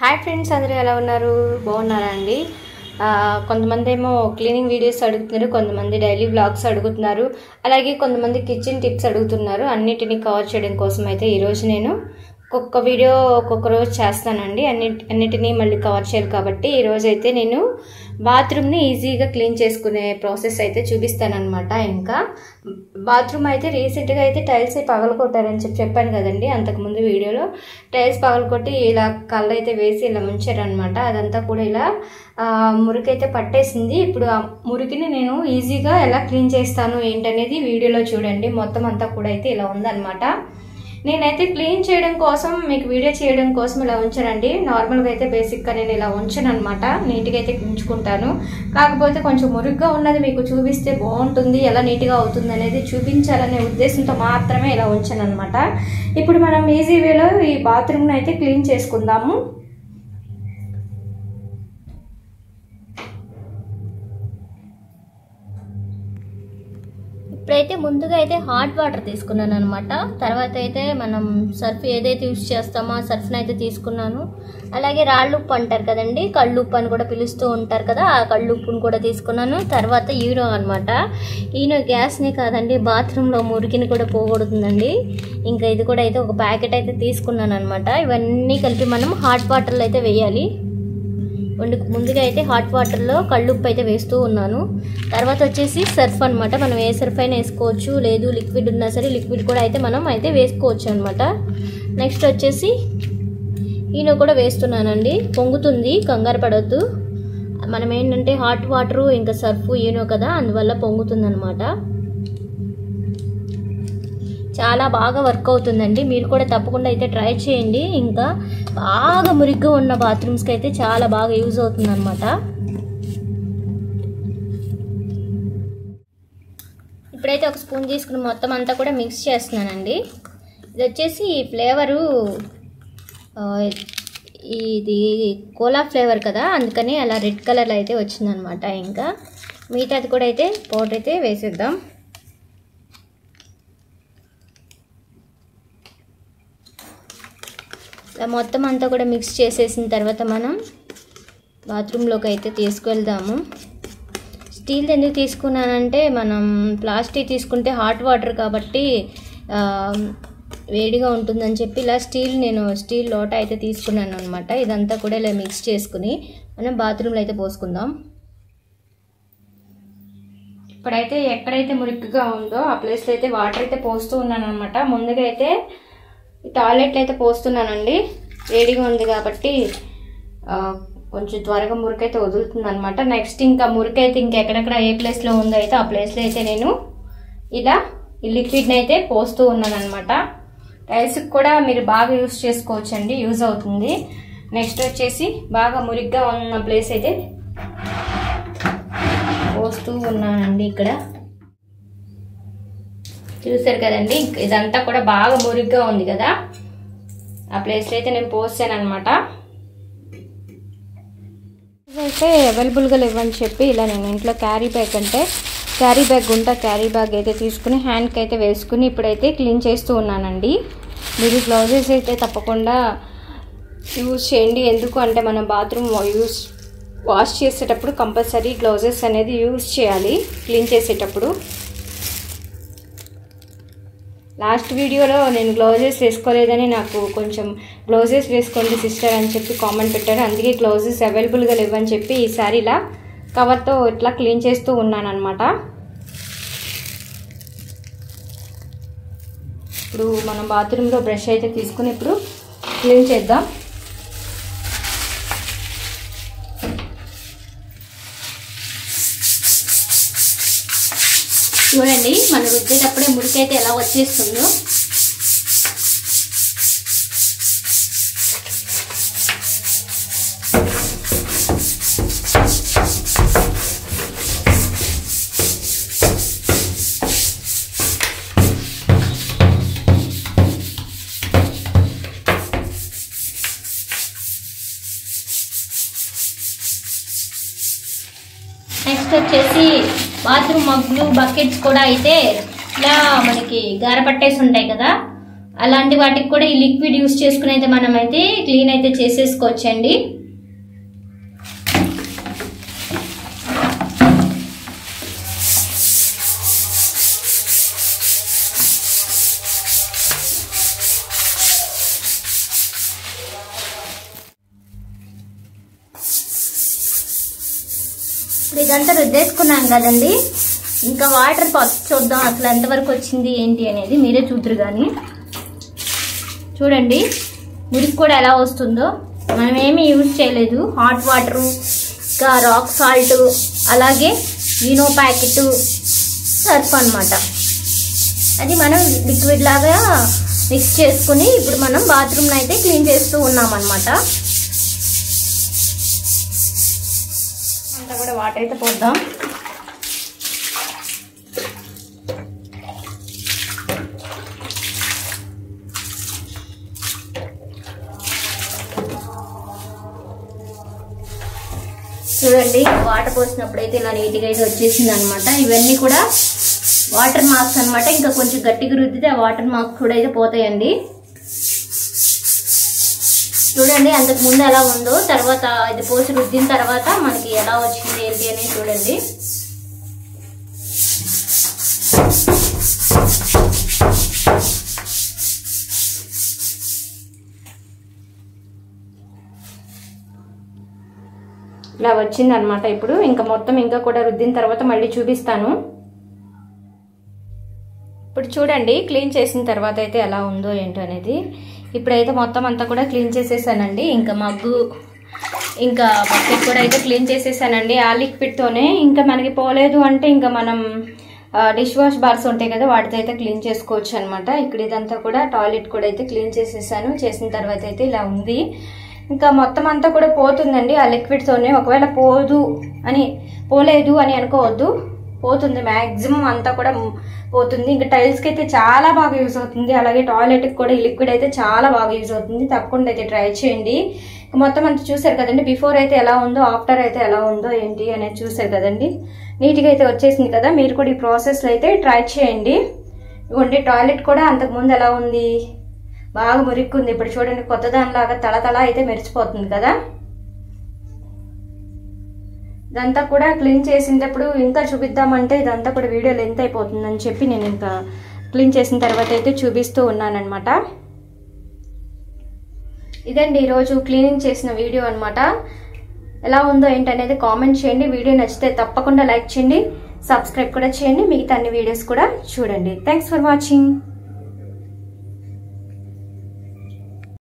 Hi friends, అందరూ ఎలా ఉన్నారు? బాగున్నారా అండి? కొంతమంది ఏమో క్లీనింగ్ వీడియోస్ అడుగుతున్నారు, కొంతమంది డైలీ వ్లాగ్స్ అడుగుతున్నారు, అలాగే కొంతమంది కిచెన్ టిప్స్ అడుగుతున్నారు. అన్నిటిని కవర్ చేయడం కోసం అయితే ఈరోజు నేను ఒక్కొక్క వీడియో ఒక్కొక్క రోజు చేస్తానండి. అన్నిటినీ మళ్ళీ కవర్ చేయాలి కాబట్టి ఈరోజు అయితే నేను బాత్రూమ్ని ఈజీగా క్లీన్ చేసుకునే ప్రాసెస్ అయితే చూపిస్తానమాట. ఇంకా బాత్రూమ్ అయితే రీసెంట్గా అయితే టైల్స్ పగలకొట్టారని చెప్పాను కదండి అంతకుముందు వీడియోలో. టైల్స్ పగలకొట్టి ఇలా కళ్ళు అయితే వేసి ఇలా ఉంచారనమాట. అదంతా కూడా ఇలా మురికైతే పట్టేసింది. ఇప్పుడు ఆ మురికిని నేను ఈజీగా ఎలా క్లీన్ చేస్తాను ఏంటనేది వీడియోలో చూడండి. మొత్తం అంతా కూడా అయితే ఇలా ఉందన్నమాట. నేనైతే క్లీన్ చేయడం కోసం మీకు వీడియో చేయడం కోసం ఇలా ఉంచానండి. నార్మల్గా అయితే బేసిక్గా నేను ఇలా ఉంచాను అనమాట. నీట్గా అయితే ఉంచుకుంటాను. కాకపోతే కొంచెం మురిగ్గా ఉన్నది మీకు చూపిస్తే బాగుంటుంది, ఎలా నీట్గా అవుతుంది అనేది చూపించాలనే ఉద్దేశంతో మాత్రమే ఇలా ఉంచాను అనమాట. ఇప్పుడు మనం ఈజీ వేలో ఈ బాత్రూమ్ని అయితే క్లీన్ చేసుకుందాము. ఇప్పుడైతే ముందుగా అయితే హాట్ వాటర్ తీసుకున్నాను అనమాట. తర్వాత అయితే మనం సర్ఫ్ ఏదైతే యూజ్ చేస్తామో ఆ సర్ఫ్ని అయితే తీసుకున్నాను. అలాగే రాళ్ళుప్పు అంటారు కదండి, కళ్ళుప్పు అని కూడా పిలుస్తూ ఉంటారు కదా, ఆ కళ్ళుప్పును కూడా తీసుకున్నాను. తర్వాత ఈనో అనమాట. ఈనో గ్యాస్ని కాదండి, బాత్రూంలో మురికిని కూడా పోగొడుతుందండి. ఇంకా ఇది కూడా అయితే ఒక ప్యాకెట్ అయితే తీసుకున్నాను అనమాట. ఇవన్నీ కలిపి మనం హాట్ వాటర్లో అయితే వేయాలి. ముందుగా అయితే హాట్ వాటర్లో కళ్ళుప్పు అయితే వేస్తూ ఉన్నాను. తర్వాత వచ్చేసి సర్ఫ్ అనమాట. మనం ఏ సర్ఫ్ అయినా వేసుకోవచ్చు, లేదు లిక్విడ్ ఉన్నా సరే లిక్విడ్ కూడా అయితే మనం అయితే వేసుకోవచ్చు అనమాట. నెక్స్ట్ వచ్చేసి ఈనో కూడా వేస్తున్నానండి. పొంగుతుంది, కంగారు పడవద్దు. మనం ఏంటంటే హాట్ వాటరు ఇంకా సర్ఫ్ ఈనో కదా, అందువల్ల పొంగుతుంది అనమాట. చాలా బాగా వర్క్ అవుతుందండి. మీరు కూడా తప్పకుండా అయితే ట్రై చేయండి. ఇంకా బాగా మురిగ్గా ఉన్న బాత్రూమ్స్కి అయితే చాలా బాగా యూజ్ అవుతుంది అనమాట. ఇప్పుడైతే ఒక స్పూన్ తీసుకుని మొత్తం అంతా కూడా మిక్స్ చేస్తున్నానండి. ఇది వచ్చేసి ఫ్లేవరు ఇది కోలా ఫ్లేవర్ కదా, అందుకని అలా రెడ్ కలర్లో అయితే వచ్చిందనమాట. ఇంకా మిగతాది కూడా అయితే పౌడర్ అయితే వేసేద్దాం. మొత్తం అంతా కూడా మిక్స్ చేసేసిన తర్వాత మనం బాత్రూంలోకి అయితే తీసుకువెళ్దాము. స్టీల్ ఎందుకు తీసుకున్నానంటే, మనం ప్లాస్టిక్ తీసుకుంటే హాట్ వాటర్ కాబట్టి వేడిగా ఉంటుందని చెప్పి ఇలా నేను స్టీల్ లోటా అయితే తీసుకున్నాను అనమాట. ఇదంతా కూడా ఇలా మిక్స్ చేసుకుని మనం బాత్రూంలో అయితే పోసుకుందాం. ఇప్పుడైతే ఎక్కడైతే మురికిగా ఉందో ఆ ప్లేస్లో అయితే వాటర్ అయితే పోస్తూ ఉన్నాను అనమాట. ముందుగా అయితే టాయిలెట్ అయితే పోస్తున్నానండి. వేడిగా ఉంది కాబట్టి కొంచెం త్వరగా మురికైతే వదులుతుంది అనమాట. నెక్స్ట్ ఇంకా మురికైతే ఇంకెక్కడెక్కడ ఏ ప్లేస్లో ఉందో అయితే ఆ ప్లేస్లో అయితే నేను ఇలా ఈ లిక్విడ్ని అయితే పోస్తూ ఉన్నాను అనమాట. టైల్స్కి కూడా మీరు బాగా యూజ్ చేసుకోవచ్చండి, యూజ్ అవుతుంది. నెక్స్ట్ వచ్చేసి బాగా మురిగ్గా ఉన్న ప్లేస్ అయితే పోస్తూ ఉన్నానండి. ఇక్కడ చూసారు కదండి, ఇదంతా కూడా బాగా మురిగ్గా ఉంది కదా, ఆ ప్లేస్లో అయితే నేను పోసాను అనమాట. అయితే అవైలబుల్గా లేవని చెప్పి ఇలా నేను ఇంట్లో క్యారీ బ్యాగ్ అయితే తీసుకుని హ్యాండ్కి అయితే వేసుకుని ఇప్పుడైతే క్లీన్ చేస్తూ ఉన్నానండి. మీరు గ్లౌజెస్ అయితే తప్పకుండా యూజ్ చేయండి. ఎందుకు అంటే మనం బాత్రూమ్ వాష్ చేసేటప్పుడు కంపల్సరీ గ్లౌజెస్ అనేది యూజ్ చేయాలి క్లీన్ చేసేటప్పుడు. లాస్ట్ వీడియోలో నేను గ్లౌజెస్ వేసుకోలేదని నాకు కొంచెం గ్లౌజెస్ వేసుకోండి సిస్టర్ అని చెప్పి కామెంట్ పెట్టారు. అందుకే గ్లౌజెస్ అవైలబుల్గా లేవని చెప్పి ఈసారి ఇలా కవర్తో ఇట్లా క్లీన్ చేస్తూ ఉన్నాను అనమాట. ఇప్పుడు మనం బాత్రూంలో బ్రష్ అయితే తీసుకుని ఇప్పుడు క్లీన్ చేద్దాం. చూడండి, మనం రుద్దేటప్పుడే మురికైతే ఎలా వచ్చేస్తుందో. నెక్స్ట్ వచ్చేసి బాత్రూమ్ మగ్గులు బకెట్స్ కూడా అయితే ఇలా మనకి గారపట్టేసి ఉంటాయి కదా, అలాంటి వాటికి కూడా ఈ లిక్విడ్ యూస్ చేసుకుని అయితే మనం అయితే క్లీన్ అయితే చేసేసుకోవచ్చండి. ఇప్పుడు ఇదంతా రుద్దేసుకున్నాం కదండి, ఇంకా వాటర్ చూద్దాం అసలు ఎంతవరకు వచ్చింది ఏంటి అనేది, మీరే చూద్దరు. కానీ చూడండి మురికి కూడా ఎలా వస్తుందో. మనం ఏమీ యూజ్ చేయలేదు, హాట్ వాటరు, ఇంకా రాక్ సాల్ట్, అలాగే ఈనో ప్యాకెట్, సర్ఫ్ అన్నమాట. అది మనం లిక్విడ్ లాగా మిక్స్ చేసుకుని ఇప్పుడు మనం బాత్రూమ్ని అయితే క్లీన్ చేస్తూ ఉన్నాం అన్నమాట. అంతా కూడా వాటర్ అయితే పోద్దాం. చూడండి వాటర్ పోసినప్పుడు అయితే ఇలా నీట్గా అయితే వచ్చేసింది అనమాట. ఇవన్నీ కూడా వాటర్ మార్క్స్ అనమాట. ఇంకా కొంచెం గట్టిగా రుద్దితే ఆ వాటర్ మార్క్స్ కూడా అయితే పోతాయండి. చూడండి అంతకు ముందు ఎలా ఉందో, తర్వాత ఇది పోసి రుద్దిన తర్వాత మనకి ఎలా వచ్చింది ఏంటి అనేది చూడండి. ఇలా వచ్చింది అనమాట. ఇప్పుడు ఇంకా మొత్తం ఇంకా కూడా రుద్దిన తర్వాత మళ్ళీ చూపిస్తాను. ఇప్పుడు చూడండి క్లీన్ చేసిన తర్వాత అయితే ఎలా ఉందో ఏంటో అనేది. ఇప్పుడైతే మొత్తం అంతా కూడా క్లీన్ చేసేసానండి. ఇంకా మగ్గు, ఇంకా బకెట్ కూడా అయితే క్లీన్ చేసేసానండి ఆ లిక్విడ్తోనే. ఇంకా మనకి పోలేదు అంటే ఇంకా మనం డిష్ వాష్ బార్స్ ఉంటాయి కదా, వాటితో అయితే క్లీన్ చేసుకోవచ్చు అనమాట. ఇక్కడ ఇదంతా కూడా టాయిలెట్ కూడా అయితే క్లీన్ చేసేసాను. చేసిన తర్వాత అయితే ఇలా ఉంది. ఇంకా మొత్తం అంతా కూడా పోతుందండి ఆ లిక్విడ్తోనే. ఒకవేళ పోలేదు అని అనుకోవద్దు, పోతుంది. మ్యాక్సిమం అంతా కూడా పోతుంది. ఇంకా టైల్స్కి అయితే చాలా బాగా యూజ్ అవుతుంది. అలాగే టాయిలెట్కి కూడా ఈ లిక్విడ్ అయితే చాలా బాగా యూజ్ అవుతుంది. తప్పకుండా అయితే ట్రై చేయండి. మొత్తం అంతా చూసారు కదండి, బిఫోర్ అయితే ఎలా ఉందో, ఆఫ్టర్ అయితే ఎలా ఉందో ఏంటి అనేది చూసారు కదండి. నీట్గా అయితే వచ్చేసింది కదా. మీరు కూడా ఈ ప్రాసెస్లో అయితే ట్రై చేయండి. ఇవ్వండి టాయిలెట్ కూడా అంతకుముందు ఎలా ఉంది, బాగా మురిక్కుంది. ఇప్పుడు చూడండి కొత్త దానిలాగా తళతళ అయితే మెరిచిపోతుంది కదా. ఇదంతా కూడా క్లీన్ చేసినప్పుడు ఇంకా చూపిద్దామంటే ఇదంతా కూడా వీడియో లెంత్ అయిపోతుందని చెప్పి నేను ఇంకా క్లీన్ చేసిన తర్వాత అయితే చూపిస్తూ ఉన్నానన్నమాట. ఇదండి ఈరోజు క్లీనింగ్ చేసిన వీడియో అనమాట. ఎలా ఉందో ఏంటనేది కామెంట్ చేయండి. వీడియో నచ్చితే తప్పకుండా లైక్ చేయండి, సబ్స్క్రైబ్ కూడా చేయండి. మిగతా అన్ని వీడియోస్ కూడా చూడండి. Thanks for watching.